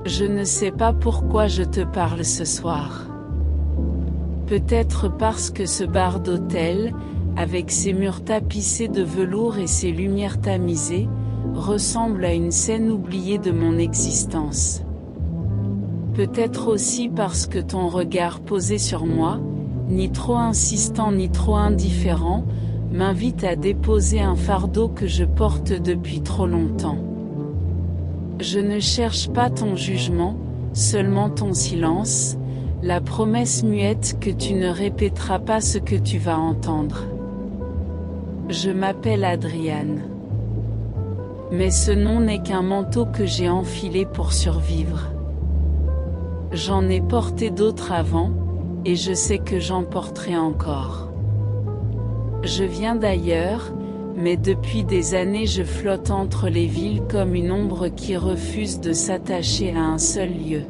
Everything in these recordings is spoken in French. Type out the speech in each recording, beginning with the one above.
Je ne sais pas pourquoi je te parle ce soir. Peut-être parce que ce bar d'hôtel, avec ses murs tapissés de velours et ses lumières tamisées, ressemble à une scène oubliée de mon existence. Peut-être aussi parce que ton regard posé sur moi, ni trop insistant ni trop indifférent, m'invite à déposer un fardeau que je porte depuis trop longtemps. Je ne cherche pas ton jugement, seulement ton silence, la promesse muette que tu ne répéteras pas ce que tu vas entendre. Je m'appelle Adriane. Mais ce nom n'est qu'un manteau que j'ai enfilé pour survivre. J'en ai porté d'autres avant, et je sais que j'en porterai encore. Je viens d'ailleurs, mais depuis des années je flotte entre les villes comme une ombre qui refuse de s'attacher à un seul lieu.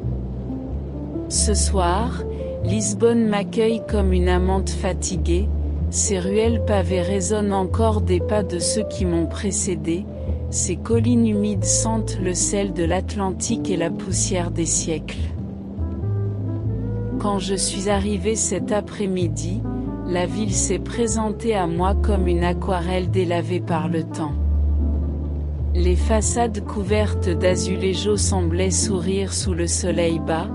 Ce soir, Lisbonne m'accueille comme une amante fatiguée, ses ruelles pavées résonnent encore des pas de ceux qui m'ont précédé, ses collines humides sentent le sel de l'Atlantique et la poussière des siècles. Quand je suis arrivée cet après-midi, la ville s'est présentée à moi comme une aquarelle délavée par le temps. Les façades couvertes d'azuléjo semblaient sourire sous le soleil bas,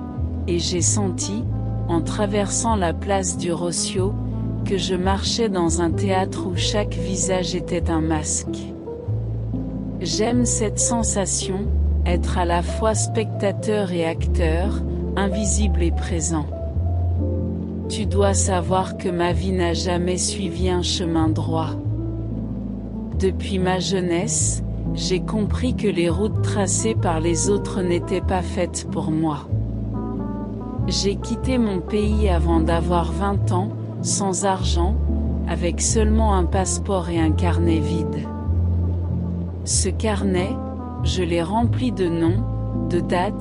et j'ai senti, en traversant la place du Rossio, que je marchais dans un théâtre où chaque visage était un masque. J'aime cette sensation, être à la fois spectateur et acteur, invisible et présent. Tu dois savoir que ma vie n'a jamais suivi un chemin droit. Depuis ma jeunesse, j'ai compris que les routes tracées par les autres n'étaient pas faites pour moi. J'ai quitté mon pays avant d'avoir 20 ans, sans argent, avec seulement un passeport et un carnet vide. Ce carnet, je l'ai rempli de noms, de dates,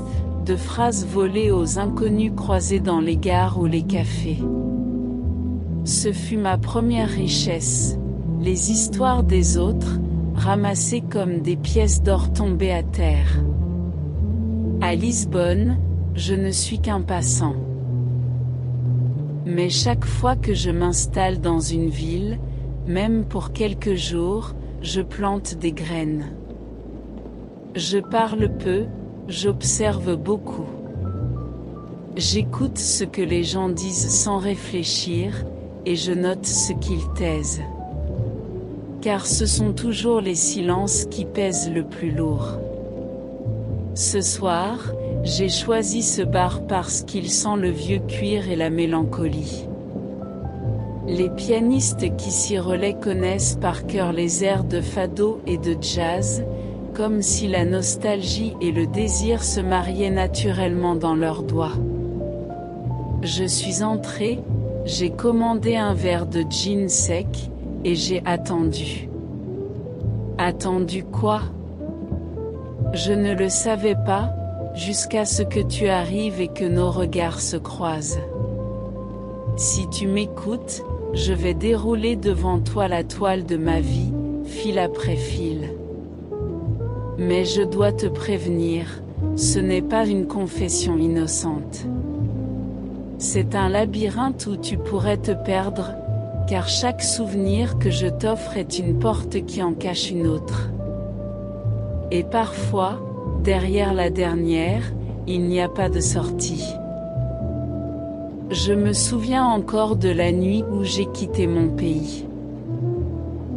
de phrases volées aux inconnus croisés dans les gares ou les cafés. Ce fut ma première richesse, les histoires des autres, ramassées comme des pièces d'or tombées à terre. À Lisbonne, je ne suis qu'un passant. Mais chaque fois que je m'installe dans une ville, même pour quelques jours, je plante des graines. Je parle peu, j'observe beaucoup. J'écoute ce que les gens disent sans réfléchir, et je note ce qu'ils taisent. Car ce sont toujours les silences qui pèsent le plus lourd. Ce soir, j'ai choisi ce bar parce qu'il sent le vieux cuir et la mélancolie. Les pianistes qui s'y relaient connaissent par cœur les airs de fado et de jazz, comme si la nostalgie et le désir se mariaient naturellement dans leurs doigts. Je suis entrée, j'ai commandé un verre de gin sec, et j'ai attendu. Attendu quoi? Je ne le savais pas, jusqu'à ce que tu arrives et que nos regards se croisent. Si tu m'écoutes, je vais dérouler devant toi la toile de ma vie, fil après fil. Mais je dois te prévenir, ce n'est pas une confession innocente. C'est un labyrinthe où tu pourrais te perdre, car chaque souvenir que je t'offre est une porte qui en cache une autre. Et parfois, derrière la dernière, il n'y a pas de sortie. Je me souviens encore de la nuit où j'ai quitté mon pays.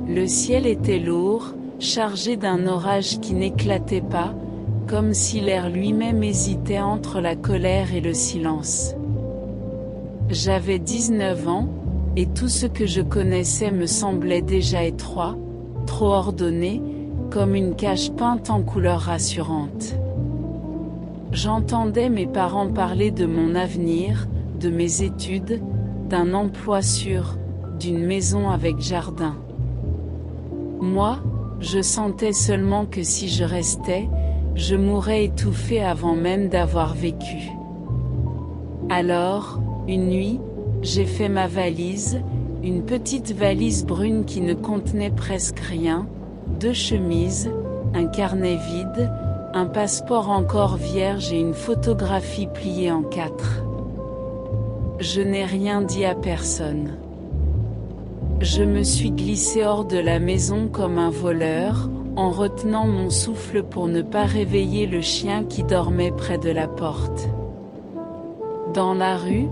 Le ciel était lourd, chargé d'un orage qui n'éclatait pas, comme si l'air lui-même hésitait entre la colère et le silence. J'avais 19 ans, et tout ce que je connaissais me semblait déjà étroit, trop ordonné, comme une cage peinte en couleurs rassurantes. J'entendais mes parents parler de mon avenir, de mes études, d'un emploi sûr, d'une maison avec jardin. Moi, je sentais seulement que si je restais, je mourrais étouffée avant même d'avoir vécu. Alors, une nuit, j'ai fait ma valise, une petite valise brune qui ne contenait presque rien, 2 chemises, un carnet vide, un passeport encore vierge et une photographie pliée en 4. Je n'ai rien dit à personne. Je me suis glissé hors de la maison comme un voleur, en retenant mon souffle pour ne pas réveiller le chien qui dormait près de la porte. Dans la rue,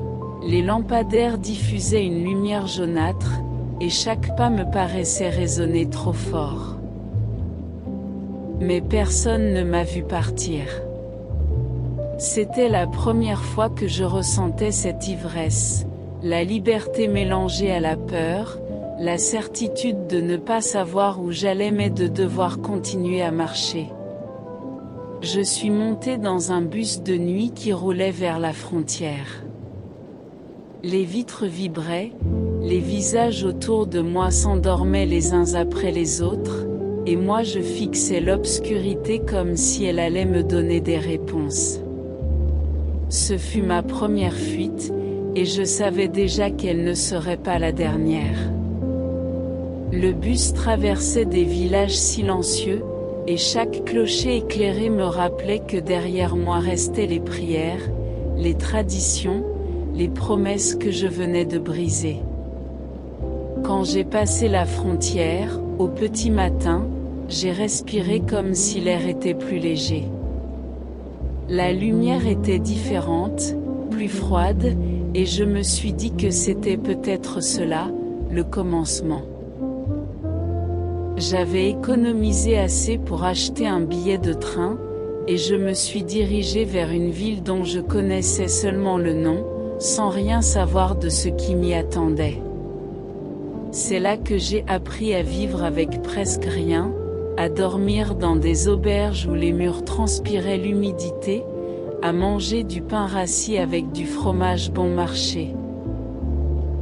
les lampadaires diffusaient une lumière jaunâtre, et chaque pas me paraissait résonner trop fort. Mais personne ne m'a vu partir. C'était la première fois que je ressentais cette ivresse, la liberté mélangée à la peur, la certitude de ne pas savoir où j'allais mais de devoir continuer à marcher. Je suis monté dans un bus de nuit qui roulait vers la frontière. Les vitres vibraient, les visages autour de moi s'endormaient les uns après les autres, et moi je fixais l'obscurité comme si elle allait me donner des réponses. Ce fut ma première fuite, et je savais déjà qu'elle ne serait pas la dernière. Le bus traversait des villages silencieux, et chaque clocher éclairé me rappelait que derrière moi restaient les prières, les traditions, les promesses que je venais de briser. Quand j'ai passé la frontière, au petit matin, j'ai respiré comme si l'air était plus léger. La lumière était différente, plus froide, et je me suis dit que c'était peut-être cela, le commencement. J'avais économisé assez pour acheter un billet de train, et je me suis dirigé vers une ville dont je connaissais seulement le nom, sans rien savoir de ce qui m'y attendait. C'est là que j'ai appris à vivre avec presque rien, à dormir dans des auberges où les murs transpiraient l'humidité, à manger du pain rassis avec du fromage bon marché.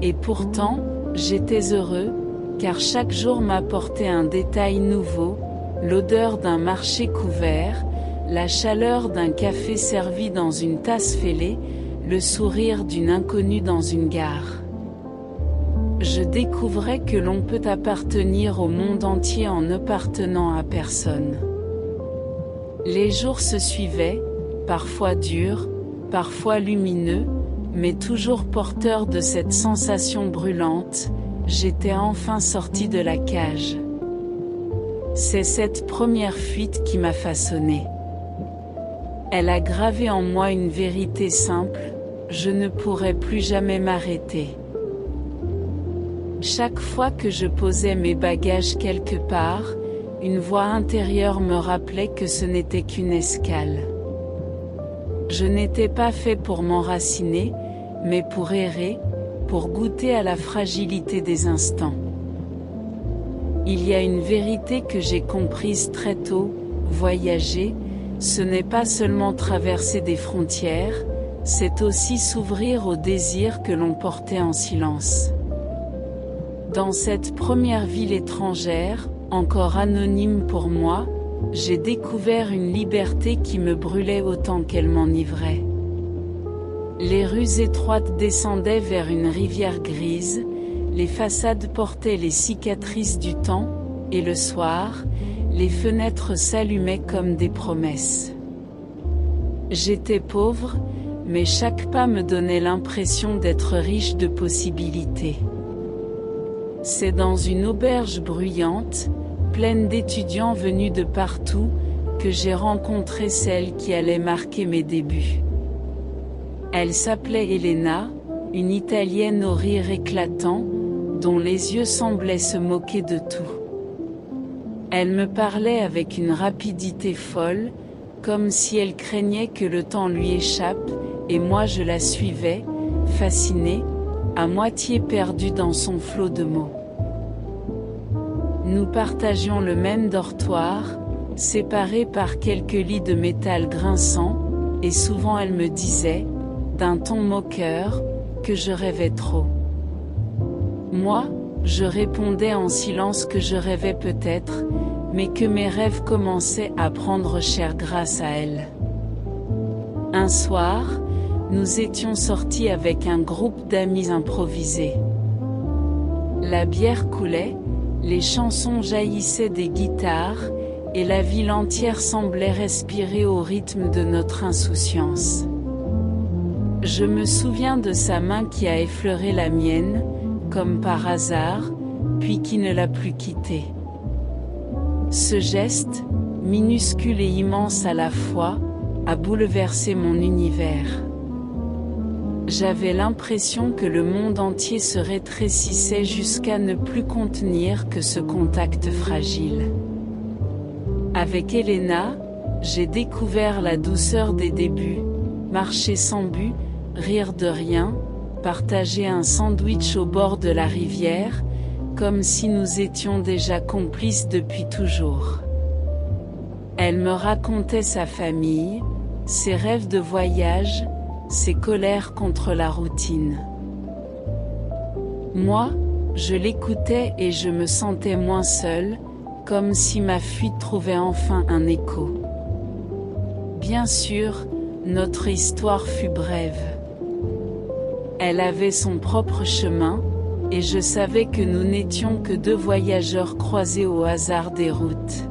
Et pourtant, j'étais heureux, car chaque jour m'apportait un détail nouveau, l'odeur d'un marché couvert, la chaleur d'un café servi dans une tasse fêlée, le sourire d'une inconnue dans une gare. Je découvrais que l'on peut appartenir au monde entier en n'appartenant à personne. Les jours se suivaient, parfois durs, parfois lumineux, mais toujours porteurs de cette sensation brûlante, j'étais enfin sorti de la cage. C'est cette première fuite qui m'a façonné. Elle a gravé en moi une vérité simple, je ne pourrai plus jamais m'arrêter. Chaque fois que je posais mes bagages quelque part, une voix intérieure me rappelait que ce n'était qu'une escale. Je n'étais pas fait pour m'enraciner, mais pour errer, pour goûter à la fragilité des instants. Il y a une vérité que j'ai comprise très tôt, voyager, ce n'est pas seulement traverser des frontières, c'est aussi s'ouvrir au désir que l'on portait en silence. Dans cette première ville étrangère, encore anonyme pour moi, j'ai découvert une liberté qui me brûlait autant qu'elle m'enivrait. Les rues étroites descendaient vers une rivière grise, les façades portaient les cicatrices du temps, et le soir, les fenêtres s'allumaient comme des promesses. J'étais pauvre, mais chaque pas me donnait l'impression d'être riche de possibilités. C'est dans une auberge bruyante, pleine d'étudiants venus de partout, que j'ai rencontré celle qui allait marquer mes débuts. Elle s'appelait Elena, une Italienne au rire éclatant, dont les yeux semblaient se moquer de tout. Elle me parlait avec une rapidité folle, comme si elle craignait que le temps lui échappe, et moi je la suivais, fasciné, à moitié perdu dans son flot de mots. Nous partagions le même dortoir, séparés par quelques lits de métal grinçant, et souvent elle me disait, d'un ton moqueur, que je rêvais trop. Moi, je répondais en silence que je rêvais peut-être, mais que mes rêves commençaient à prendre cher grâce à elle. Un soir, nous étions sortis avec un groupe d'amis improvisés. La bière coulait, les chansons jaillissaient des guitares, et la ville entière semblait respirer au rythme de notre insouciance. Je me souviens de sa main qui a effleuré la mienne, comme par hasard, puis qui ne l'a plus quittée. Ce geste, minuscule et immense à la fois, a bouleversé mon univers. J'avais l'impression que le monde entier se rétrécissait jusqu'à ne plus contenir que ce contact fragile. Avec Elena, j'ai découvert la douceur des débuts, marcher sans but, rire de rien, partager un sandwich au bord de la rivière, comme si nous étions déjà complices depuis toujours. Elle me racontait sa famille, ses rêves de voyage, ses colères contre la routine. Moi, je l'écoutais et je me sentais moins seule, comme si ma fuite trouvait enfin un écho. Bien sûr, notre histoire fut brève. Elle avait son propre chemin, et je savais que nous n'étions que deux voyageurs croisés au hasard des routes.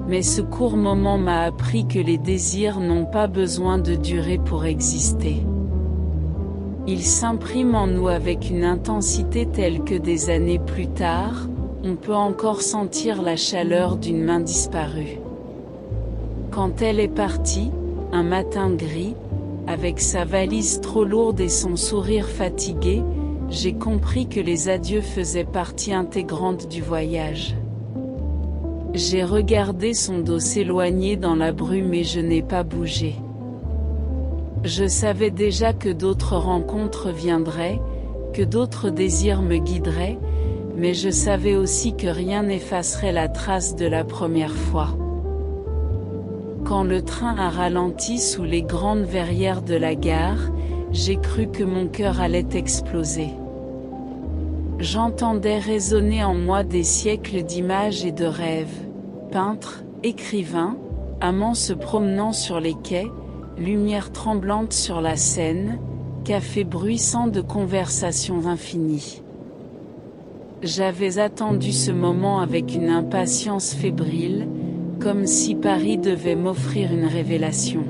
Mais ce court moment m'a appris que les désirs n'ont pas besoin de durer pour exister. Ils s'impriment en nous avec une intensité telle que des années plus tard, on peut encore sentir la chaleur d'une main disparue. Quand elle est partie, un matin gris, avec sa valise trop lourde et son sourire fatigué, j'ai compris que les adieux faisaient partie intégrante du voyage. J'ai regardé son dos s'éloigner dans la brume et je n'ai pas bougé. Je savais déjà que d'autres rencontres viendraient, que d'autres désirs me guideraient, mais je savais aussi que rien n'effacerait la trace de la première fois. Quand le train a ralenti sous les grandes verrières de la gare, j'ai cru que mon cœur allait exploser. J'entendais résonner en moi des siècles d'images et de rêves, peintres, écrivains, amants se promenant sur les quais, lumière tremblante sur la Seine, café bruissant de conversations infinies. J'avais attendu ce moment avec une impatience fébrile, comme si Paris devait m'offrir une révélation.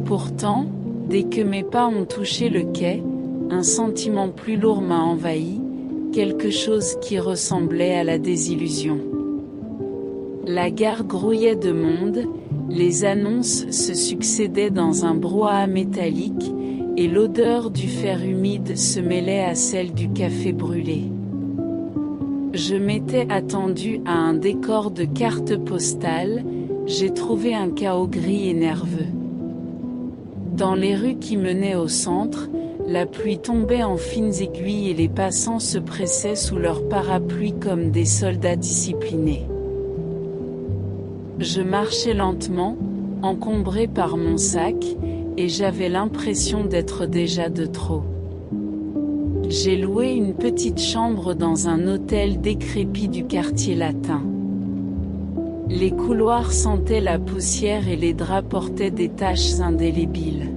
Pourtant, dès que mes pas ont touché le quai, un sentiment plus lourd m'a envahi, quelque chose qui ressemblait à la désillusion. La gare grouillait de monde, les annonces se succédaient dans un brouhaha métallique, et l'odeur du fer humide se mêlait à celle du café brûlé. Je m'étais attendu à un décor de carte postale, j'ai trouvé un chaos gris et nerveux. Dans les rues qui menaient au centre, la pluie tombait en fines aiguilles et les passants se pressaient sous leurs parapluies comme des soldats disciplinés. Je marchais lentement, encombré par mon sac, et j'avais l'impression d'être déjà de trop. J'ai loué une petite chambre dans un hôtel décrépit du quartier latin. Les couloirs sentaient la poussière et les draps portaient des taches indélébiles.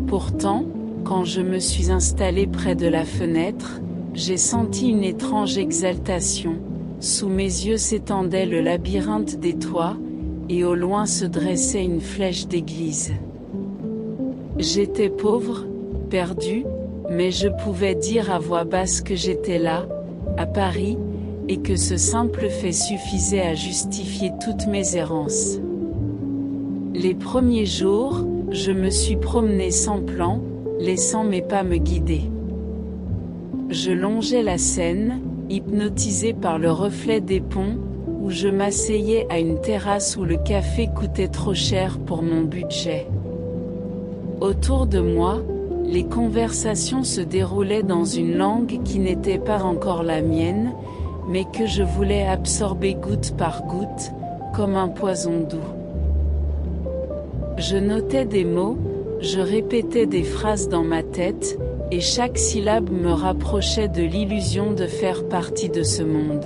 Pourtant, quand je me suis installé près de la fenêtre, j'ai senti une étrange exaltation. Sous mes yeux s'étendait le labyrinthe des toits, et au loin se dressait une flèche d'église. J'étais pauvre, perdu, mais je pouvais dire à voix basse que j'étais là, à Paris, et que ce simple fait suffisait à justifier toutes mes errances. Les premiers jours, je me suis promené sans plan, laissant mes pas me guider. Je longeais la Seine, hypnotisé par le reflet des ponts, où je m'asseyais à une terrasse où le café coûtait trop cher pour mon budget. Autour de moi, les conversations se déroulaient dans une langue qui n'était pas encore la mienne, mais que je voulais absorber goutte par goutte, comme un poison doux. Je notais des mots, je répétais des phrases dans ma tête, et chaque syllabe me rapprochait de l'illusion de faire partie de ce monde.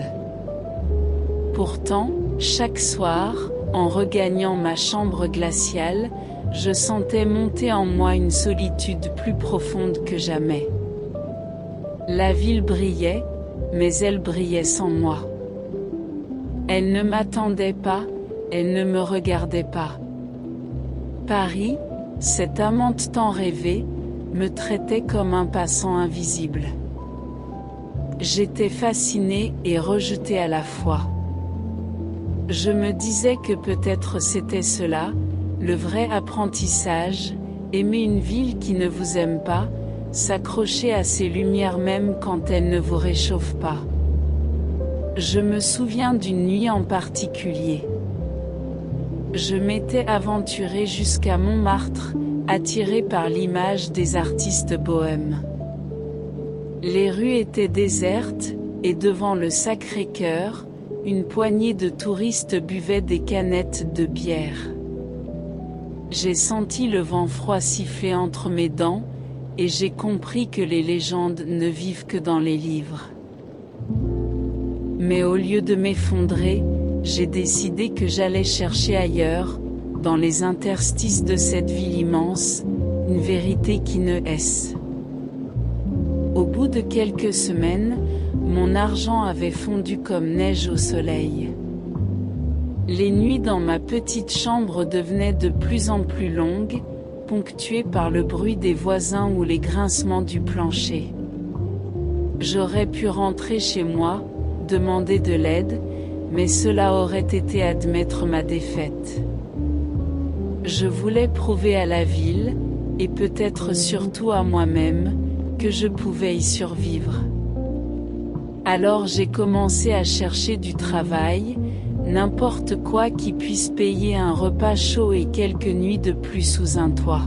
Pourtant, chaque soir, en regagnant ma chambre glaciale, je sentais monter en moi une solitude plus profonde que jamais. La ville brillait, mais elle brillait sans moi. Elle ne m'attendait pas, elle ne me regardait pas. Paris, cette amante tant rêvée, me traitait comme un passant invisible. J'étais fascinée et rejetée à la fois. Je me disais que peut-être c'était cela, le vrai apprentissage, aimer une ville qui ne vous aime pas, s'accrocher à ses lumières même quand elles ne vous réchauffent pas. Je me souviens d'une nuit en particulier. Je m'étais aventurée jusqu'à Montmartre, attirée par l'image des artistes bohèmes. Les rues étaient désertes, et devant le Sacré-Cœur, une poignée de touristes buvaient des canettes de bière. J'ai senti le vent froid siffler entre mes dents, et j'ai compris que les légendes ne vivent que dans les livres. Mais au lieu de m'effondrer, j'ai décidé que j'allais chercher ailleurs, dans les interstices de cette ville immense, une vérité qui ne est. Au bout de quelques semaines, mon argent avait fondu comme neige au soleil. Les nuits dans ma petite chambre devenaient de plus en plus longues, ponctuées par le bruit des voisins ou les grincements du plancher. J'aurais pu rentrer chez moi, demander de l'aide, mais cela aurait été admettre ma défaite. Je voulais prouver à la ville, et peut-être surtout à moi-même, que je pouvais y survivre. Alors j'ai commencé à chercher du travail, n'importe quoi qui puisse payer un repas chaud et quelques nuits de plus sous un toit.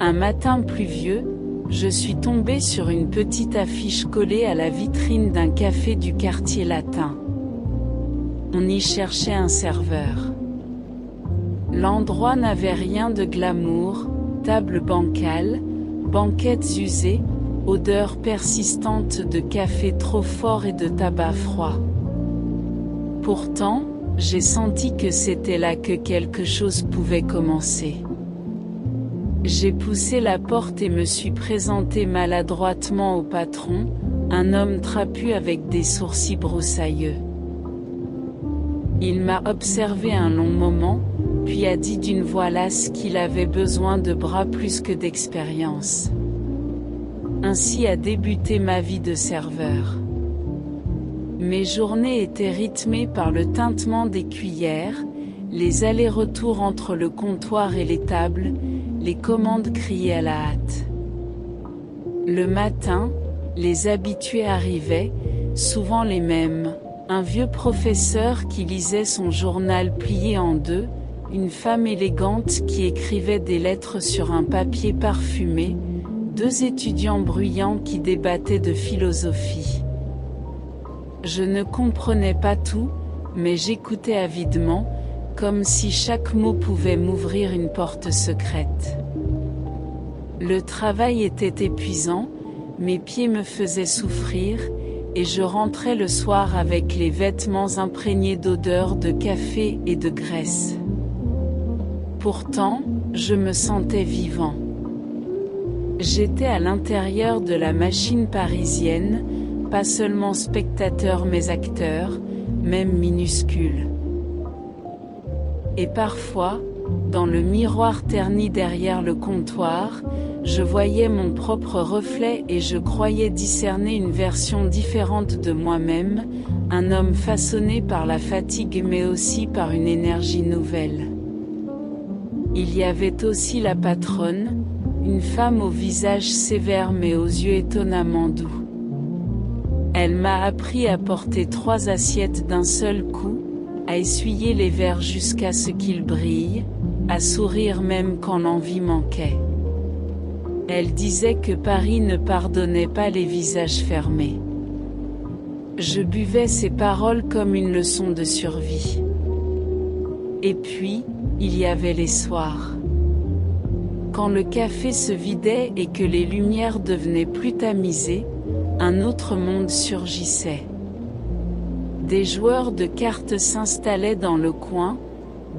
Un matin pluvieux, je suis tombée sur une petite affiche collée à la vitrine d'un café du quartier latin. On y cherchait un serveur. L'endroit n'avait rien de glamour, table bancale, banquettes usées, odeur persistante de café trop fort et de tabac froid. Pourtant, j'ai senti que c'était là que quelque chose pouvait commencer. J'ai poussé la porte et me suis présenté maladroitement au patron, un homme trapu avec des sourcils broussailleux. Il m'a observé un long moment, puis a dit d'une voix lasse qu'il avait besoin de bras plus que d'expérience. Ainsi a débuté ma vie de serveur. Mes journées étaient rythmées par le tintement des cuillères, les allers-retours entre le comptoir et les tables, les commandes criées à la hâte. Le matin, les habitués arrivaient, souvent les mêmes, un vieux professeur qui lisait son journal plié en deux, une femme élégante qui écrivait des lettres sur un papier parfumé, deux étudiants bruyants qui débattaient de philosophie. Je ne comprenais pas tout, mais j'écoutais avidement, comme si chaque mot pouvait m'ouvrir une porte secrète. Le travail était épuisant, mes pieds me faisaient souffrir, et je rentrais le soir avec les vêtements imprégnés d'odeurs de café et de graisse. Pourtant, je me sentais vivant. J'étais à l'intérieur de la machine parisienne, pas seulement spectateur mais acteur, même minuscule. Et parfois, dans le miroir terni derrière le comptoir, je voyais mon propre reflet et je croyais discerner une version différente de moi-même, un homme façonné par la fatigue mais aussi par une énergie nouvelle. Il y avait aussi la patronne, une femme au visage sévère mais aux yeux étonnamment doux. Elle m'a appris à porter 3 assiettes d'un seul coup, à essuyer les verres jusqu'à ce qu'ils brillent, à sourire même quand l'envie manquait. Elle disait que Paris ne pardonnait pas les visages fermés. Je buvais ses paroles comme une leçon de survie. Et puis, il y avait les soirs. Quand le café se vidait et que les lumières devenaient plus tamisées, un autre monde surgissait. Des joueurs de cartes s'installaient dans le coin,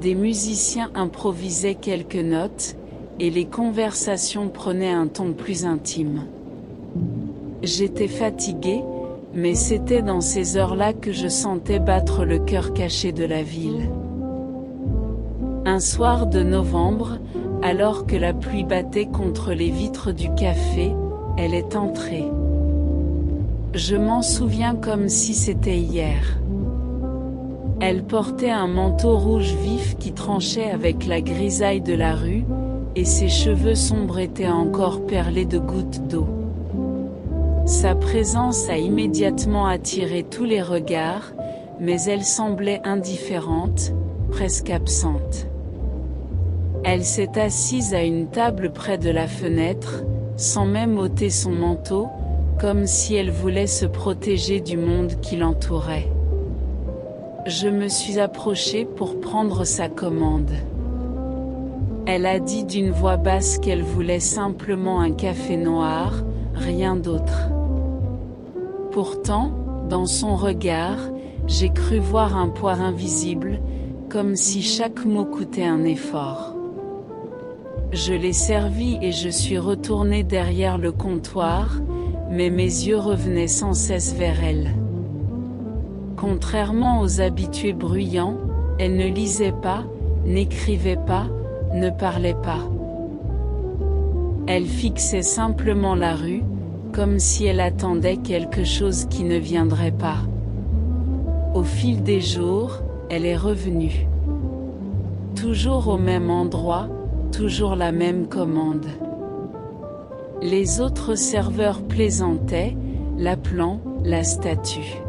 des musiciens improvisaient quelques notes, et les conversations prenaient un ton plus intime. J'étais fatiguée, mais c'était dans ces heures-là que je sentais battre le cœur caché de la ville. Un soir de novembre, alors que la pluie battait contre les vitres du café, elle est entrée. Je m'en souviens comme si c'était hier. Elle portait un manteau rouge vif qui tranchait avec la grisaille de la rue, et ses cheveux sombres étaient encore perlés de gouttes d'eau. Sa présence a immédiatement attiré tous les regards, mais elle semblait indifférente, presque absente. Elle s'est assise à une table près de la fenêtre, sans même ôter son manteau, comme si elle voulait se protéger du monde qui l'entourait. Je me suis approchée pour prendre sa commande. Elle a dit d'une voix basse qu'elle voulait simplement un café noir, rien d'autre. Pourtant, dans son regard, j'ai cru voir un poids invisible, comme si chaque mot coûtait un effort. Je l'ai servie et je suis retournée derrière le comptoir, mais mes yeux revenaient sans cesse vers elle. Contrairement aux habitués bruyants, elle ne lisait pas, n'écrivait pas, ne parlait pas. Elle fixait simplement la rue, comme si elle attendait quelque chose qui ne viendrait pas. Au fil des jours, elle est revenue. Toujours au même endroit, toujours la même commande. Les autres serveurs plaisantaient, l'appelant la statue.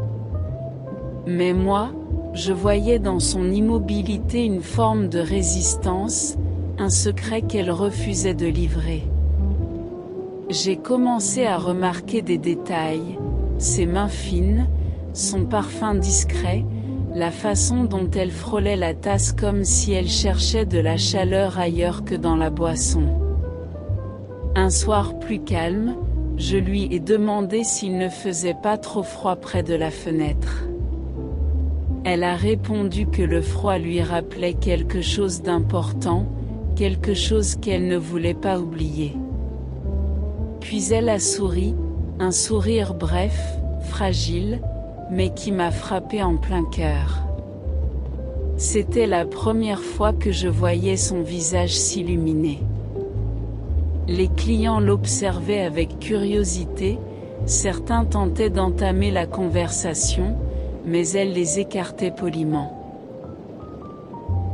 Mais moi, je voyais dans son immobilité une forme de résistance, un secret qu'elle refusait de livrer. J'ai commencé à remarquer des détails, ses mains fines, son parfum discret, la façon dont elle frôlait la tasse comme si elle cherchait de la chaleur ailleurs que dans la boisson. Un soir plus calme, je lui ai demandé s'il ne faisait pas trop froid près de la fenêtre. Elle a répondu que le froid lui rappelait quelque chose d'important, quelque chose qu'elle ne voulait pas oublier. Puis elle a souri, un sourire bref, fragile, mais qui m'a frappé en plein cœur. C'était la première fois que je voyais son visage s'illuminer. Les clients l'observaient avec curiosité, certains tentaient d'entamer la conversation, mais elle les écartait poliment.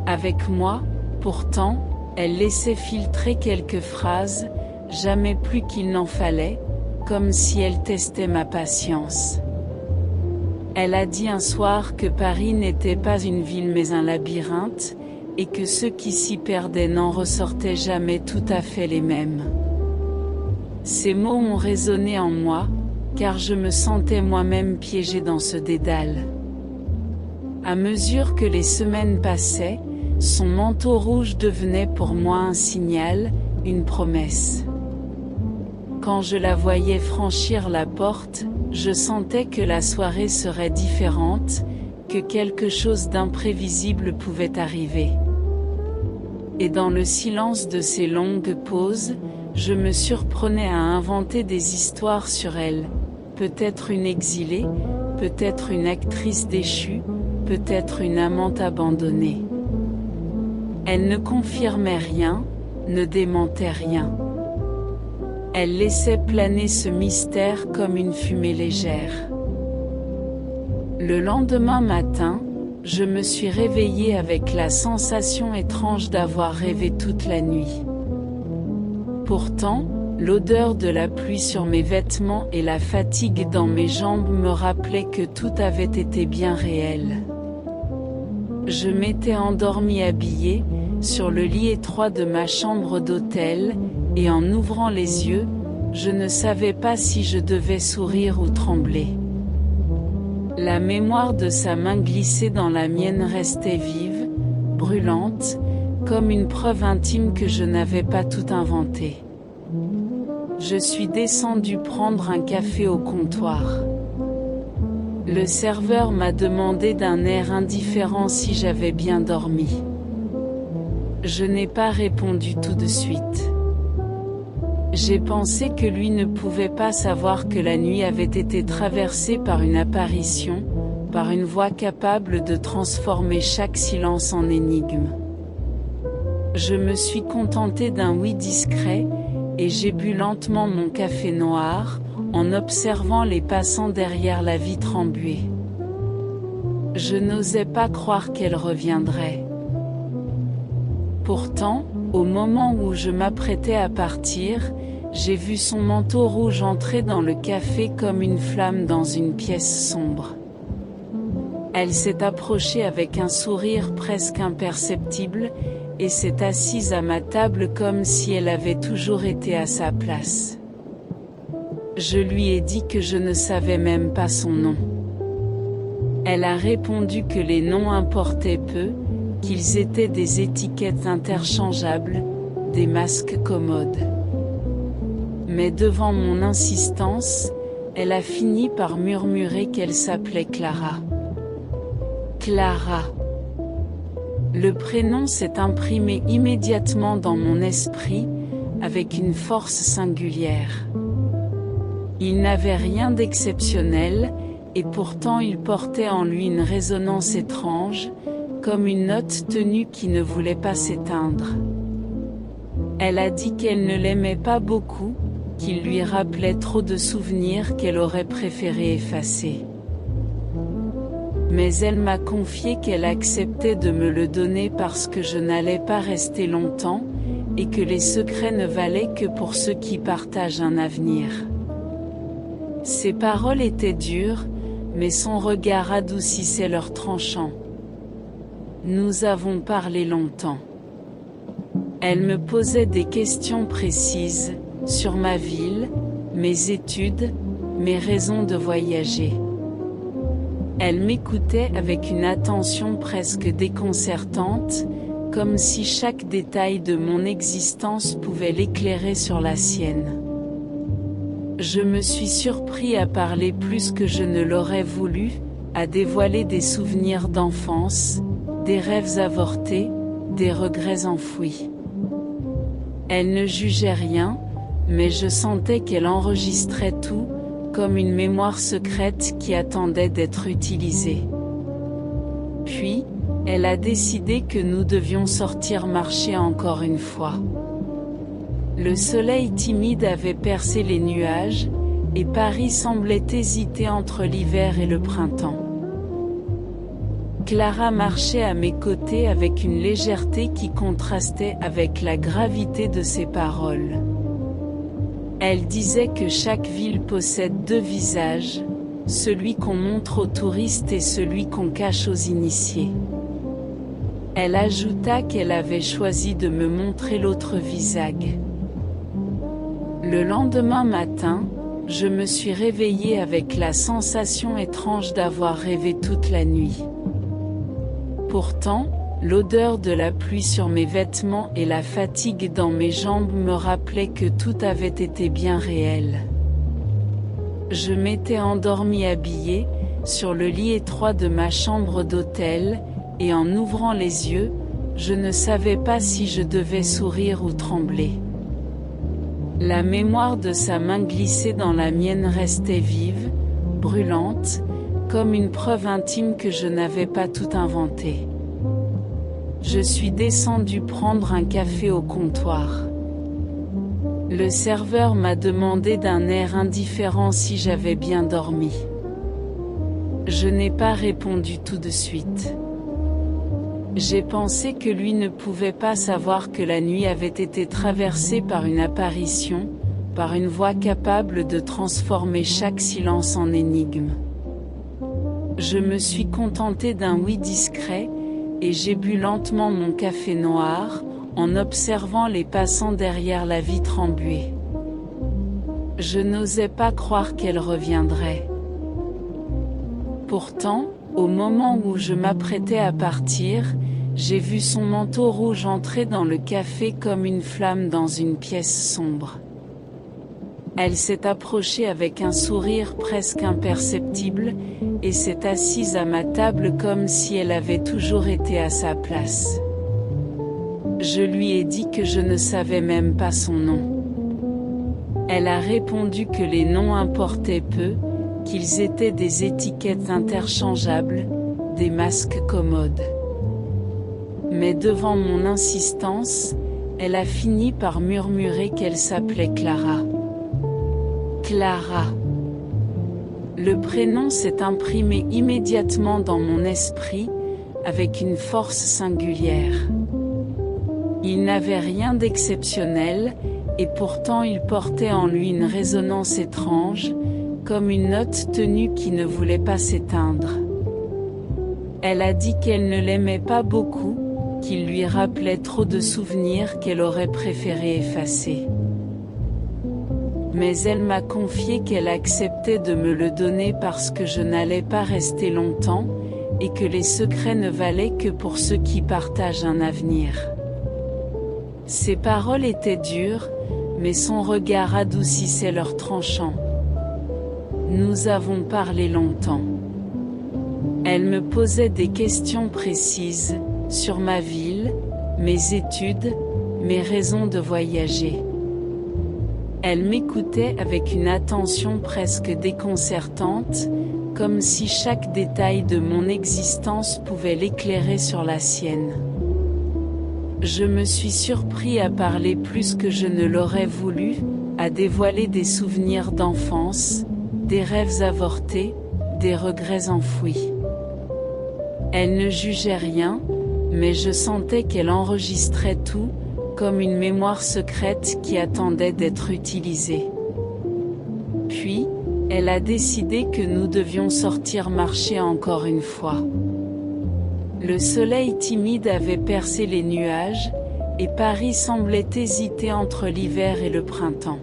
Avec moi, pourtant, elle laissait filtrer quelques phrases, jamais plus qu'il n'en fallait, comme si elle testait ma patience. Elle a dit un soir que Paris n'était pas une ville mais un labyrinthe, et que ceux qui s'y perdaient n'en ressortaient jamais tout à fait les mêmes. Ces mots ont résonné en moi, car je me sentais moi-même piégée dans ce dédale. À mesure que les semaines passaient, son manteau rouge devenait pour moi un signal, une promesse. Quand je la voyais franchir la porte, je sentais que la soirée serait différente, que quelque chose d'imprévisible pouvait arriver. Et dans le silence de ces longues pauses, je me surprenais à inventer des histoires sur elle, peut-être une exilée, peut-être une actrice déchue, peut-être une amante abandonnée. Elle ne confirmait rien, ne démentait rien. Elle laissait planer ce mystère comme une fumée légère. Le lendemain matin, je me suis réveillée avec la sensation étrange d'avoir rêvé toute la nuit. Pourtant, l'odeur de la pluie sur mes vêtements et la fatigue dans mes jambes me rappelaient que tout avait été bien réel. Je m'étais endormie habillée, sur le lit étroit de ma chambre d'hôtel, et en ouvrant les yeux, je ne savais pas si je devais sourire ou trembler. La mémoire de sa main glissée dans la mienne restait vive, brûlante, comme une preuve intime que je n'avais pas tout inventé. Je suis descendue prendre un café au comptoir. Le serveur m'a demandé d'un air indifférent si j'avais bien dormi. Je n'ai pas répondu tout de suite. J'ai pensé que lui ne pouvait pas savoir que la nuit avait été traversée par une apparition, par une voix capable de transformer chaque silence en énigme. Je me suis contenté d'un oui discret, et j'ai bu lentement mon café noir, en observant les passants derrière la vitre embuée. Je n'osais pas croire qu'elle reviendrait. Pourtant, au moment où je m'apprêtais à partir, j'ai vu son manteau rouge entrer dans le café comme une flamme dans une pièce sombre. Elle s'est approchée avec un sourire presque imperceptible, et s'est assise à ma table comme si elle avait toujours été à sa place. Je lui ai dit que je ne savais même pas son nom. Elle a répondu que les noms importaient peu, qu'ils étaient des étiquettes interchangeables, des masques commodes. Mais devant mon insistance, elle a fini par murmurer qu'elle s'appelait Clara. Clara. Le prénom s'est imprimé immédiatement dans mon esprit, avec une force singulière. Il n'avait rien d'exceptionnel, et pourtant il portait en lui une résonance étrange, comme une note tenue qui ne voulait pas s'éteindre. Elle a dit qu'elle ne l'aimait pas beaucoup, qu'il lui rappelait trop de souvenirs qu'elle aurait préféré effacer. Mais elle m'a confié qu'elle acceptait de me le donner parce que je n'allais pas rester longtemps, et que les secrets ne valaient que pour ceux qui partagent un avenir. Ses paroles étaient dures, mais son regard adoucissait leur tranchant. Nous avons parlé longtemps. Elle me posait des questions précises, sur ma ville, mes études, mes raisons de voyager. Elle m'écoutait avec une attention presque déconcertante, comme si chaque détail de mon existence pouvait l'éclairer sur la sienne. Je me suis surpris à parler plus que je ne l'aurais voulu, à dévoiler des souvenirs d'enfance, des rêves avortés, des regrets enfouis. Elle ne jugeait rien, mais je sentais qu'elle enregistrait tout, comme une mémoire secrète qui attendait d'être utilisée. Puis, elle a décidé que nous devions sortir marcher encore une fois. Le soleil timide avait percé les nuages, et Paris semblait hésiter entre l'hiver et le printemps. Clara marchait à mes côtés avec une légèreté qui contrastait avec la gravité de ses paroles. Elle disait que chaque ville possède deux visages, celui qu'on montre aux touristes et celui qu'on cache aux initiés. Elle ajouta qu'elle avait choisi de me montrer l'autre visage. Le lendemain matin, je me suis réveillée avec la sensation étrange d'avoir rêvé toute la nuit. Pourtant, l'odeur de la pluie sur mes vêtements et la fatigue dans mes jambes me rappelaient que tout avait été bien réel. Je m'étais endormie habillée, sur le lit étroit de ma chambre d'hôtel, et en ouvrant les yeux, je ne savais pas si je devais sourire ou trembler. La mémoire de sa main glissée dans la mienne restait vive, brûlante, comme une preuve intime que je n'avais pas tout inventé. Je suis descendue prendre un café au comptoir. Le serveur m'a demandé d'un air indifférent si j'avais bien dormi. Je n'ai pas répondu tout de suite. J'ai pensé que lui ne pouvait pas savoir que la nuit avait été traversée par une apparition, par une voix capable de transformer chaque silence en énigme. Je me suis contentée d'un oui discret, et j'ai bu lentement mon café noir, en observant les passants derrière la vitre embuée. Je n'osais pas croire qu'elle reviendrait. Pourtant, au moment où je m'apprêtais à partir, j'ai vu son manteau rouge entrer dans le café comme une flamme dans une pièce sombre. Elle s'est approchée avec un sourire presque imperceptible, et s'est assise à ma table comme si elle avait toujours été à sa place. Je lui ai dit que je ne savais même pas son nom. Elle a répondu que les noms importaient peu, qu'ils étaient des étiquettes interchangeables, des masques commodes. Mais devant mon insistance, elle a fini par murmurer qu'elle s'appelait Clara. Clara. Le prénom s'est imprimé immédiatement dans mon esprit, avec une force singulière. Il n'avait rien d'exceptionnel, et pourtant il portait en lui une résonance étrange, comme une note tenue qui ne voulait pas s'éteindre. Elle a dit qu'elle ne l'aimait pas beaucoup, qu'il lui rappelait trop de souvenirs qu'elle aurait préféré effacer. Mais elle m'a confié qu'elle acceptait de me le donner parce que je n'allais pas rester longtemps, et que les secrets ne valaient que pour ceux qui partagent un avenir. Ses paroles étaient dures, mais son regard adoucissait leur tranchant. Nous avons parlé longtemps. Elle me posait des questions précises, sur ma ville, mes études, mes raisons de voyager. Elle m'écoutait avec une attention presque déconcertante, comme si chaque détail de mon existence pouvait l'éclairer sur la sienne. Je me suis surpris à parler plus que je ne l'aurais voulu, à dévoiler des souvenirs d'enfance, des rêves avortés, des regrets enfouis. Elle ne jugeait rien, mais je sentais qu'elle enregistrait tout, comme une mémoire secrète qui attendait d'être utilisée. Puis, elle a décidé que nous devions sortir marcher encore une fois. Le soleil timide avait percé les nuages, et Paris semblait hésiter entre l'hiver et le printemps.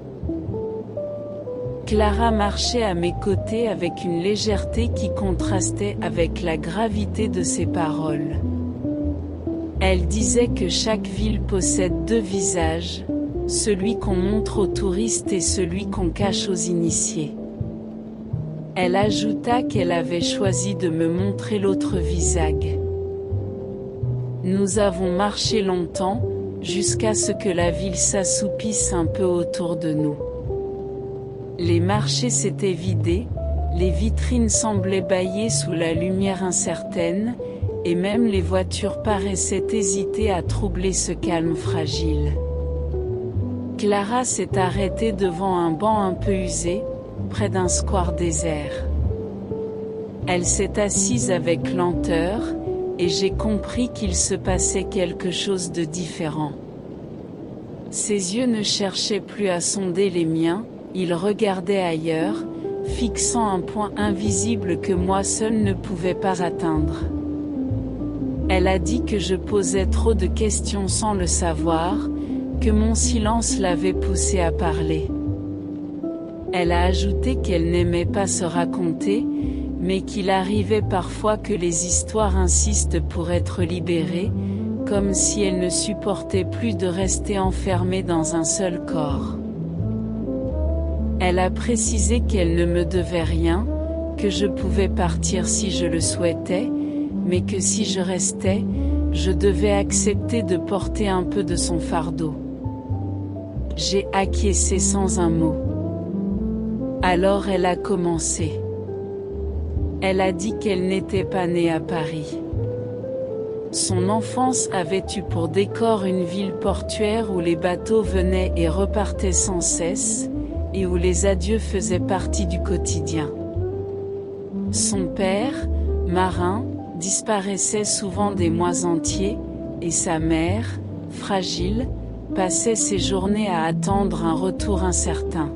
Clara marchait à mes côtés avec une légèreté qui contrastait avec la gravité de ses paroles. Elle disait que chaque ville possède deux visages, celui qu'on montre aux touristes et celui qu'on cache aux initiés. Elle ajouta qu'elle avait choisi de me montrer l'autre visage. Nous avons marché longtemps, jusqu'à ce que la ville s'assoupisse un peu autour de nous. Les marchés s'étaient vidés, les vitrines semblaient bâillées sous la lumière incertaine, et même les voitures paraissaient hésiter à troubler ce calme fragile. Clara s'est arrêtée devant un banc un peu usé, près d'un square désert. Elle s'est assise avec lenteur, et j'ai compris qu'il se passait quelque chose de différent. Ses yeux ne cherchaient plus à sonder les miens, ils regardaient ailleurs, fixant un point invisible que moi seul ne pouvais pas atteindre. Elle a dit que je posais trop de questions sans le savoir, que mon silence l'avait poussée à parler. Elle a ajouté qu'elle n'aimait pas se raconter, mais qu'il arrivait parfois que les histoires insistent pour être libérées, comme si elle ne supportait plus de rester enfermée dans un seul corps. Elle a précisé qu'elle ne me devait rien, que je pouvais partir si je le souhaitais, mais que si je restais, je devais accepter de porter un peu de son fardeau. J'ai acquiescé sans un mot. Alors elle a commencé. Elle a dit qu'elle n'était pas née à Paris. Son enfance avait eu pour décor une ville portuaire où les bateaux venaient et repartaient sans cesse, et où les adieux faisaient partie du quotidien. Son père, marin, disparaissait souvent des mois entiers, et sa mère, fragile, passait ses journées à attendre un retour incertain.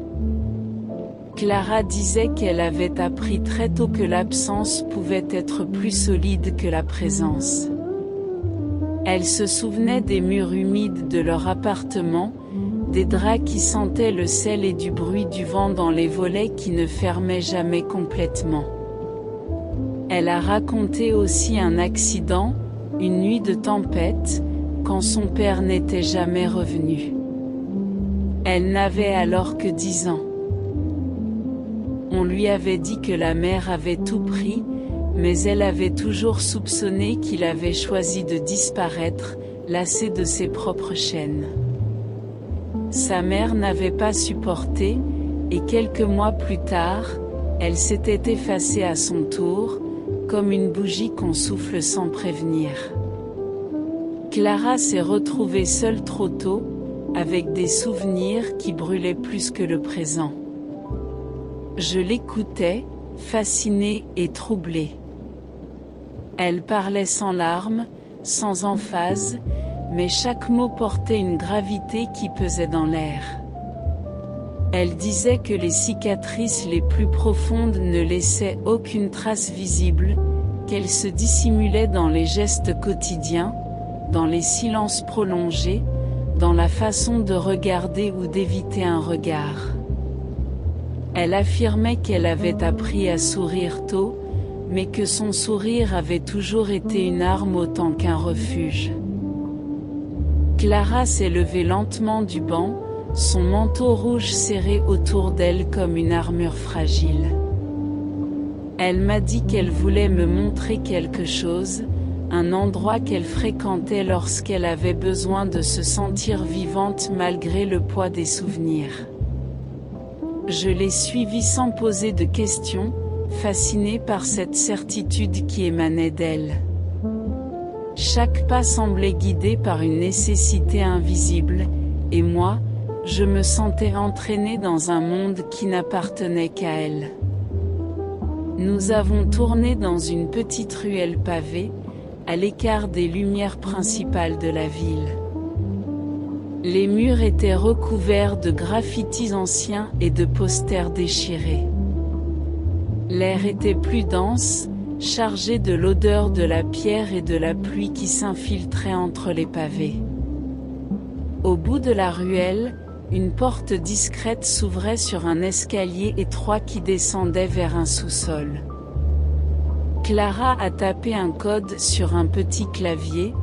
Clara disait qu'elle avait appris très tôt que l'absence pouvait être plus solide que la présence. Elle se souvenait des murs humides de leur appartement, des draps qui sentaient le sel et du bruit du vent dans les volets qui ne fermaient jamais complètement. Elle a raconté aussi un accident, une nuit de tempête, quand son père n'était jamais revenu. Elle n'avait alors que 10 ans. On lui avait dit que la mer avait tout pris, mais elle avait toujours soupçonné qu'il avait choisi de disparaître, lassé de ses propres chaînes. Sa mère n'avait pas supporté, et quelques mois plus tard, elle s'était effacée à son tour, comme une bougie qu'on souffle sans prévenir. Clara s'est retrouvée seule trop tôt, avec des souvenirs qui brûlaient plus que le présent. Je l'écoutais, fascinée et troublée. Elle parlait sans larmes, sans emphase, mais chaque mot portait une gravité qui pesait dans l'air. Elle disait que les cicatrices les plus profondes ne laissaient aucune trace visible, qu'elles se dissimulaient dans les gestes quotidiens, dans les silences prolongés, dans la façon de regarder ou d'éviter un regard. Elle affirmait qu'elle avait appris à sourire tôt, mais que son sourire avait toujours été une arme autant qu'un refuge. Clara s'est levée lentement du banc, son manteau rouge serré autour d'elle comme une armure fragile. Elle m'a dit qu'elle voulait me montrer quelque chose, un endroit qu'elle fréquentait lorsqu'elle avait besoin de se sentir vivante malgré le poids des souvenirs. Je l'ai suivie sans poser de questions, fascinée par cette certitude qui émanait d'elle. Chaque pas semblait guidé par une nécessité invisible, et moi, je me sentais entraînée dans un monde qui n'appartenait qu'à elle. Nous avons tourné dans une petite ruelle pavée, à l'écart des lumières principales de la ville. Les murs étaient recouverts de graffitis anciens et de posters déchirés. L'air était plus dense, chargé de l'odeur de la pierre et de la pluie qui s'infiltrait entre les pavés. Au bout de la ruelle, une porte discrète s'ouvrait sur un escalier étroit qui descendait vers un sous-sol. Clara a tapé un code sur un petit clavier,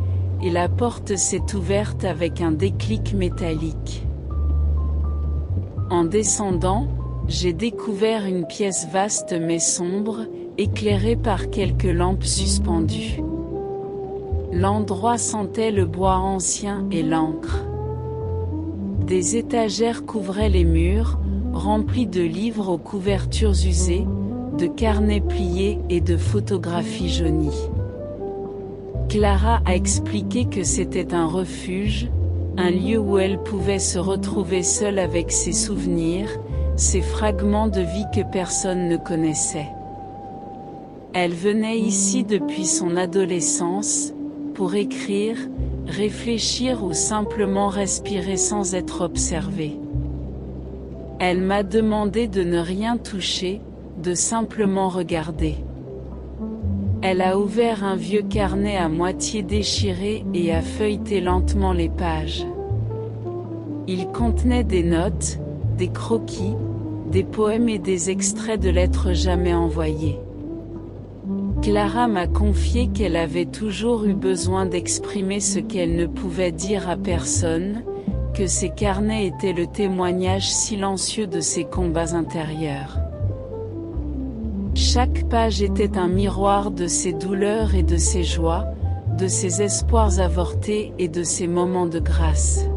et la porte s'est ouverte avec un déclic métallique. En descendant, j'ai découvert une pièce vaste mais sombre, éclairée par quelques lampes suspendues. L'endroit sentait le bois ancien et l'encre. Des étagères couvraient les murs, remplis de livres aux couvertures usées, de carnets pliés et de photographies jaunies. Clara a expliqué que c'était un refuge, un lieu où elle pouvait se retrouver seule avec ses souvenirs, ces fragments de vie que personne ne connaissait. Elle venait ici depuis son adolescence, pour écrire, réfléchir ou simplement respirer sans être observée. Elle m'a demandé de ne rien toucher, de simplement regarder. Elle a ouvert un vieux carnet à moitié déchiré et a feuilleté lentement les pages. Il contenait des notes, des croquis, des poèmes et des extraits de lettres jamais envoyées. Clara m'a confié qu'elle avait toujours eu besoin d'exprimer ce qu'elle ne pouvait dire à personne, que ces carnets étaient le témoignage silencieux de ses combats intérieurs. Chaque page était un miroir de ses douleurs et de ses joies, de ses espoirs avortés et de ses moments de grâce.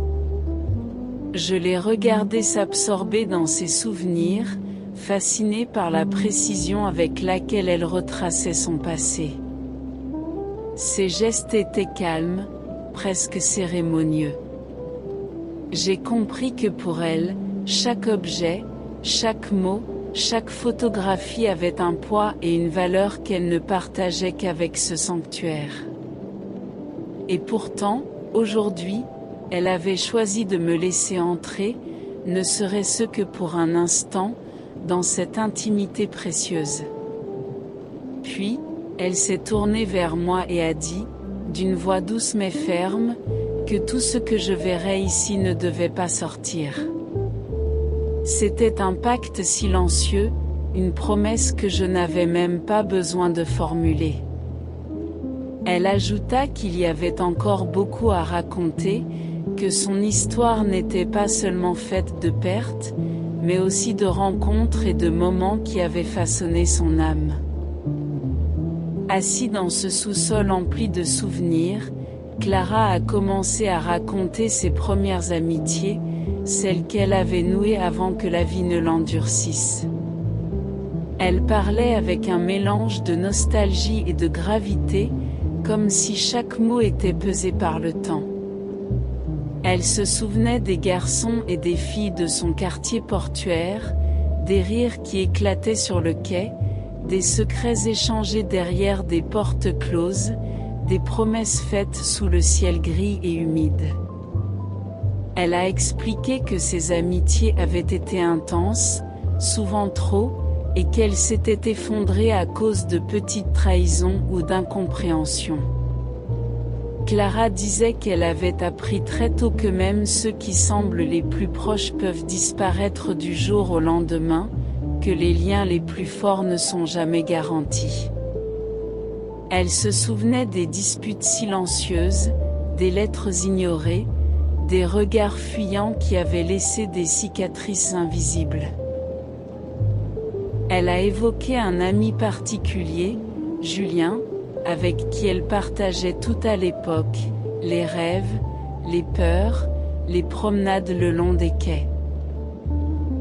Je l'ai regardée s'absorber dans ses souvenirs, fascinée par la précision avec laquelle elle retraçait son passé. Ses gestes étaient calmes, presque cérémonieux. J'ai compris que pour elle, chaque objet, chaque mot, chaque photographie avait un poids et une valeur qu'elle ne partageait qu'avec ce sanctuaire. Et pourtant, aujourd'hui, elle avait choisi de me laisser entrer, ne serait-ce que pour un instant, dans cette intimité précieuse. Puis, elle s'est tournée vers moi et a dit, d'une voix douce mais ferme, que tout ce que je verrais ici ne devait pas sortir. C'était un pacte silencieux, une promesse que je n'avais même pas besoin de formuler. Elle ajouta qu'il y avait encore beaucoup à raconter, que son histoire n'était pas seulement faite de pertes, mais aussi de rencontres et de moments qui avaient façonné son âme. Assis dans ce sous-sol empli de souvenirs, Clara a commencé à raconter ses premières amitiés, celle qu'elle avait nouée avant que la vie ne l'endurcisse. Elle parlait avec un mélange de nostalgie et de gravité, comme si chaque mot était pesé par le temps. Elle se souvenait des garçons et des filles de son quartier portuaire, des rires qui éclataient sur le quai, des secrets échangés derrière des portes closes, des promesses faites sous le ciel gris et humide. Elle a expliqué que ses amitiés avaient été intenses, souvent trop, et qu'elles s'étaient effondrées à cause de petites trahisons ou d'incompréhensions. Clara disait qu'elle avait appris très tôt que même ceux qui semblent les plus proches peuvent disparaître du jour au lendemain, que les liens les plus forts ne sont jamais garantis. Elle se souvenait des disputes silencieuses, des lettres ignorées, des regards fuyants qui avaient laissé des cicatrices invisibles. Elle a évoqué un ami particulier, Julien, avec qui elle partageait tout à l'époque, les rêves, les peurs, les promenades le long des quais.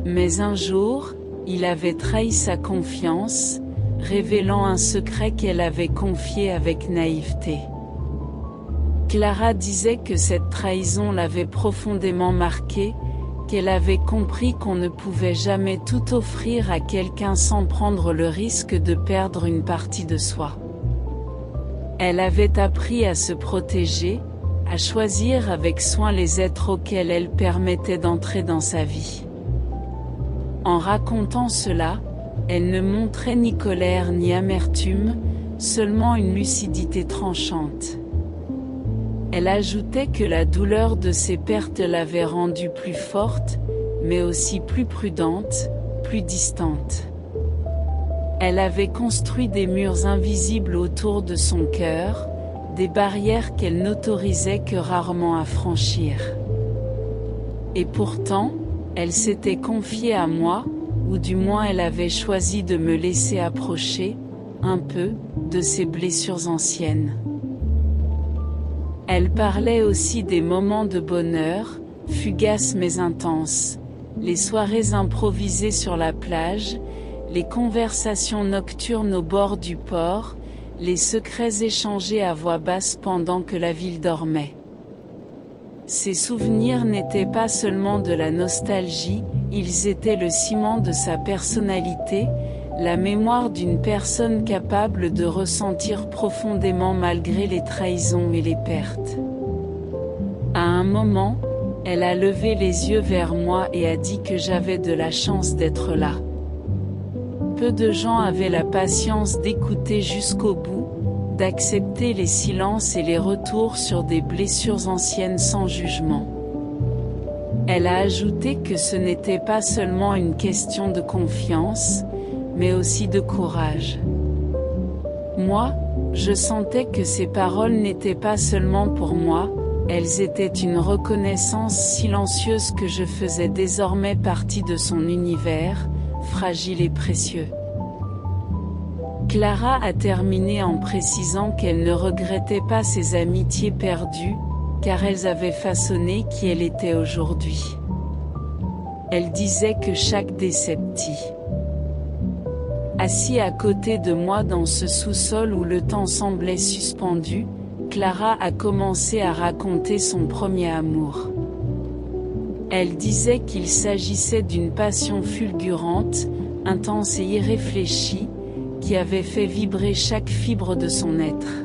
Mais un jour, il avait trahi sa confiance, révélant un secret qu'elle avait confié avec naïveté. Clara disait que cette trahison l'avait profondément marquée, qu'elle avait compris qu'on ne pouvait jamais tout offrir à quelqu'un sans prendre le risque de perdre une partie de soi. Elle avait appris à se protéger, à choisir avec soin les êtres auxquels elle permettait d'entrer dans sa vie. En racontant cela, elle ne montrait ni colère ni amertume, seulement une lucidité tranchante. Elle ajoutait que la douleur de ses pertes l'avait rendue plus forte, mais aussi plus prudente, plus distante. Elle avait construit des murs invisibles autour de son cœur, des barrières qu'elle n'autorisait que rarement à franchir. Et pourtant, elle s'était confiée à moi, ou du moins elle avait choisi de me laisser approcher, un peu, de ses blessures anciennes. Elle parlait aussi des moments de bonheur, fugaces mais intenses, les soirées improvisées sur la plage, les conversations nocturnes au bord du port, les secrets échangés à voix basse pendant que la ville dormait. Ces souvenirs n'étaient pas seulement de la nostalgie, ils étaient le ciment de sa personnalité, la mémoire d'une personne capable de ressentir profondément malgré les trahisons et les pertes. À un moment, elle a levé les yeux vers moi et a dit que j'avais de la chance d'être là. Peu de gens avaient la patience d'écouter jusqu'au bout, d'accepter les silences et les retours sur des blessures anciennes sans jugement. Elle a ajouté que ce n'était pas seulement une question de confiance, mais aussi de courage. Moi, je sentais que ces paroles n'étaient pas seulement pour moi, elles étaient une reconnaissance silencieuse que je faisais désormais partie de son univers, fragile et précieux. Clara a terminé en précisant qu'elle ne regrettait pas ses amitiés perdues, car elles avaient façonné qui elle était aujourd'hui. Elle disait que chaque décepti. Assis à côté de moi dans ce sous-sol où le temps semblait suspendu, Clara a commencé à raconter son premier amour. Elle disait qu'il s'agissait d'une passion fulgurante, intense et irréfléchie, qui avait fait vibrer chaque fibre de son être.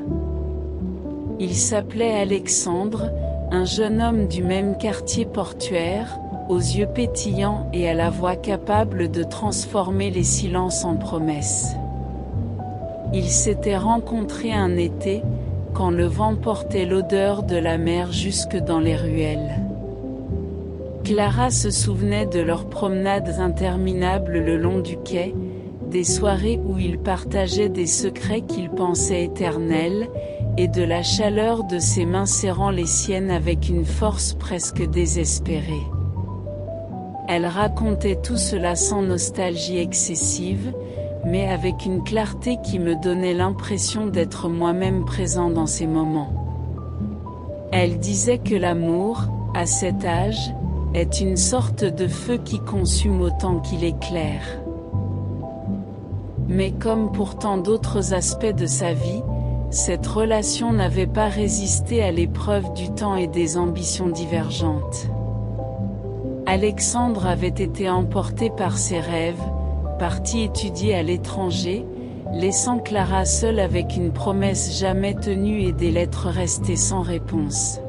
Il s'appelait Alexandre, un jeune homme du même quartier portuaire, aux yeux pétillants et à la voix capable de transformer les silences en promesses. Ils s'étaient rencontrés un été, quand le vent portait l'odeur de la mer jusque dans les ruelles. Clara se souvenait de leurs promenades interminables le long du quai, des soirées où ils partageaient des secrets qu'ils pensaient éternels, et de la chaleur de ses mains serrant les siennes avec une force presque désespérée. Elle racontait tout cela sans nostalgie excessive, mais avec une clarté qui me donnait l'impression d'être moi-même présent dans ces moments. Elle disait que l'amour, à cet âge, est une sorte de feu qui consume autant qu'il éclaire. Mais comme pour tant d'autres aspects de sa vie, cette relation n'avait pas résisté à l'épreuve du temps et des ambitions divergentes. Alexandre avait été emporté par ses rêves, parti étudier à l'étranger, laissant Clara seule avec une promesse jamais tenue et des lettres restées sans réponse.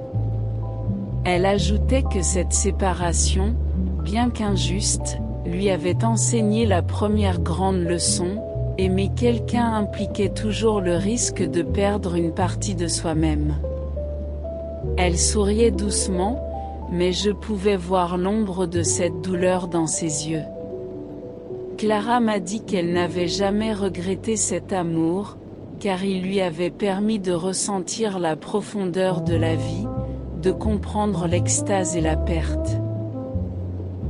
Elle ajoutait que cette séparation, bien qu'injuste, lui avait enseigné la première grande leçon: aimer quelqu'un impliquait toujours le risque de perdre une partie de soi-même. Elle souriait doucement, mais je pouvais voir l'ombre de cette douleur dans ses yeux. Clara m'a dit qu'elle n'avait jamais regretté cet amour, car il lui avait permis de ressentir la profondeur de la vie, de comprendre l'extase et la perte.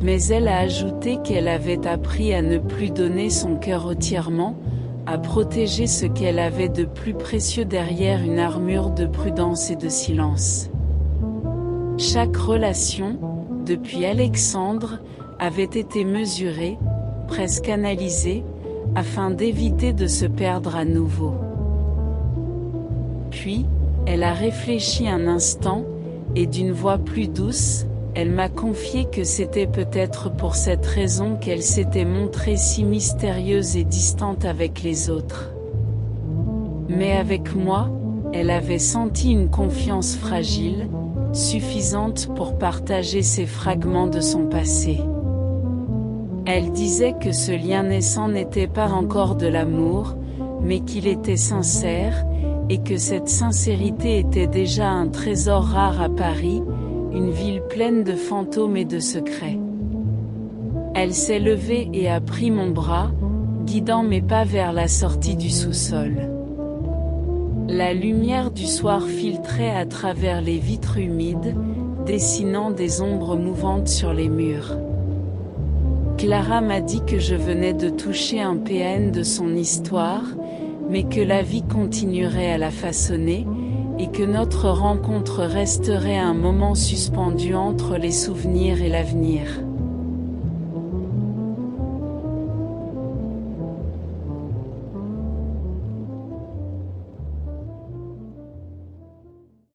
Mais elle a ajouté qu'elle avait appris à ne plus donner son cœur entièrement, à protéger ce qu'elle avait de plus précieux derrière une armure de prudence et de silence. Chaque relation, depuis Alexandre, avait été mesurée, presque analysée, afin d'éviter de se perdre à nouveau. Puis, elle a réfléchi un instant, et d'une voix plus douce, elle m'a confié que c'était peut-être pour cette raison qu'elle s'était montrée si mystérieuse et distante avec les autres. Mais avec moi, elle avait senti une confiance fragile, suffisante pour partager ces fragments de son passé. Elle disait que ce lien naissant n'était pas encore de l'amour, mais qu'il était sincère, et que cette sincérité était déjà un trésor rare à Paris, une ville pleine de fantômes et de secrets. Elle s'est levée et a pris mon bras, guidant mes pas vers la sortie du sous-sol. La lumière du soir filtrait à travers les vitres humides, dessinant des ombres mouvantes sur les murs. Clara m'a dit que je venais de toucher un PN de son histoire, mais que la vie continuerait à la façonner, et que notre rencontre resterait un moment suspendu entre les souvenirs et l'avenir.